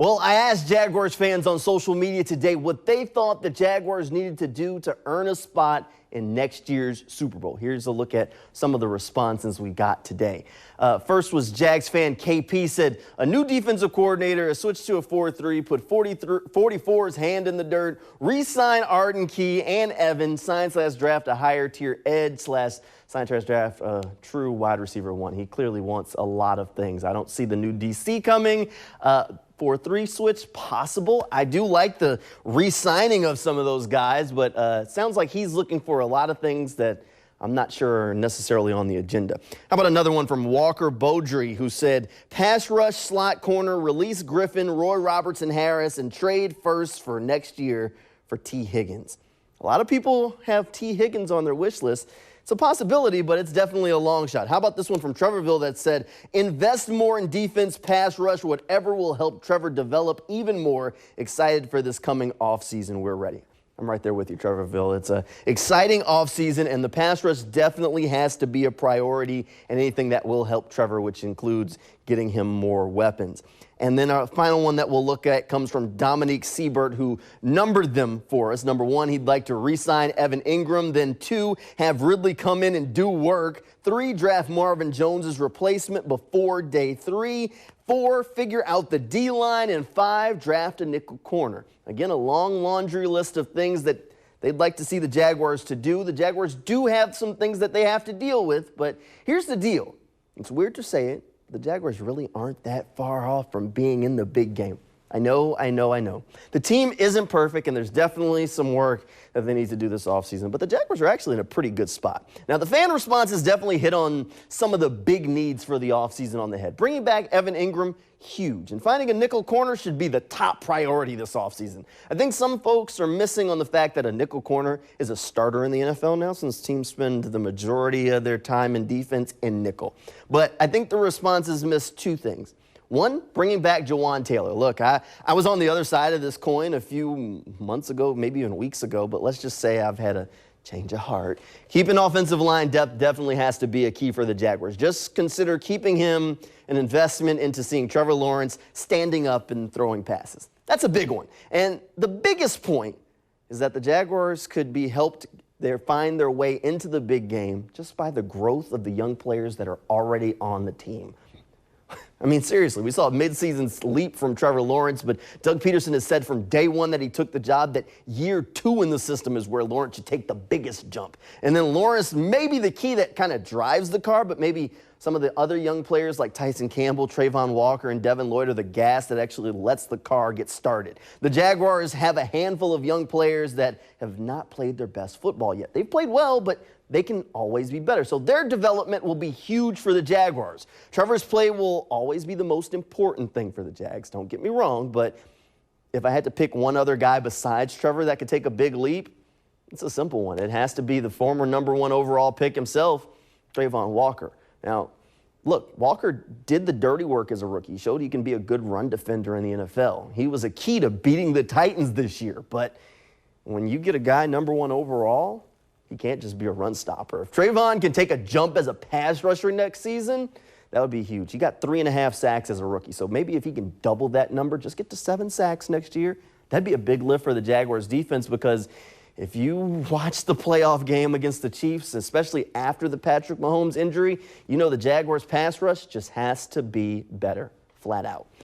Well, I asked Jaguars fans on social media today what they thought the Jaguars needed to do to earn a spot in next year's Super Bowl. Here's a look at some of the responses we got today. First was Jags fan KP said, a new defensive coordinator, a switch to a 4-3, put 44's hand in the dirt, re-sign Arden Key and Evan, sign/draft a higher tier edge /sign/draft a true wide receiver one. He clearly wants a lot of things. I don't see the new DC coming. 4-3 switch possible. I do like the re-signing of some of those guys, but it sounds like he's looking for a lot of things that I'm not sure are necessarily on the agenda. How about another one from Walker Beaudry, who said, pass rush, slot corner, release Griffin, Roy Robertson Harris, and trade first for next year for T. Higgins. A lot of people have T. Higgins on their wish list. It's a possibility, but it's definitely a long shot. How about this one from Trevorville that said, invest more in defense, pass rush, whatever will help Trevor develop even more. Excited for this coming offseason. We're ready. I'm right there with you, Trevorville. It's an exciting offseason, and the pass rush definitely has to be a priority, and anything that will help Trevor, which includes getting him more weapons. And then our final one that we'll look at comes from Dominique Siebert, who numbered them for us. Number 1, he'd like to re-sign Evan Ingram. Then 2, have Ridley come in and do work. 3, draft Marvin Jones's replacement before day 3. 4, figure out the D-line. And 5, draft a nickel corner. Again, a long laundry list of things that they'd like to see the Jaguars to do. The Jaguars do have some things that they have to deal with, but here's the deal. It's weird to say it. The Jaguars really aren't that far off from being in the big game. I know. The team isn't perfect, and there's definitely some work that they need to do this offseason, but the Jaguars are actually in a pretty good spot. Now, the fan response has definitely hit on some of the big needs for the offseason on the head. Bringing back Evan Ingram, huge, and finding a nickel corner should be the top priority this offseason. I think some folks are missing on the fact that a nickel corner is a starter in the NFL now, since teams spend the majority of their time in defense in nickel. But I think the responses missed 2 things. 1, bringing back Jawan Taylor. Look, I was on the other side of this coin a few months ago, maybe even weeks ago, but let's just say I've had a change of heart. Keeping offensive line depth definitely has to be a key for the Jaguars. Just consider keeping him an investment into seeing Trevor Lawrence standing up and throwing passes. That's a big one. And the biggest point is that the Jaguars could be helped find their way into the big game just by the growth of the young players that are already on the team. I mean, seriously, we saw a midseason leap from Trevor Lawrence, but Doug Peterson has said from day 1 that he took the job that year 2 in the system is where Lawrence should take the biggest jump. And then Lawrence may be the key that kind of drives the car, but maybe some of the other young players like Tyson Campbell, Trayvon Walker, and Devin Lloyd are the gas that actually lets the car get started. The Jaguars have a handful of young players that have not played their best football yet. They've played well, but they can always be better. So their development will be huge for the Jaguars. Trevor's play will always be the most important thing for the Jags, don't get me wrong, but if I had to pick one other guy besides Trevor that could take a big leap, it's a simple one. It has to be the former number 1 overall pick himself, Trayvon Walker. Now, look, Walker did the dirty work as a rookie. He showed he can be a good run defender in the NFL. He was a key to beating the Titans this year, but when you get a guy number 1 overall, he can't just be a run stopper. If Trayvon can take a jump as a pass rusher next season, that would be huge. He got 3.5 sacks as a rookie, so maybe if he can double that number, just get to 7 sacks next year, that'd be a big lift for the Jaguars defense, because if you watch the playoff game against the Chiefs, especially after the Patrick Mahomes injury, you know the Jaguars pass rush just has to be better, flat out.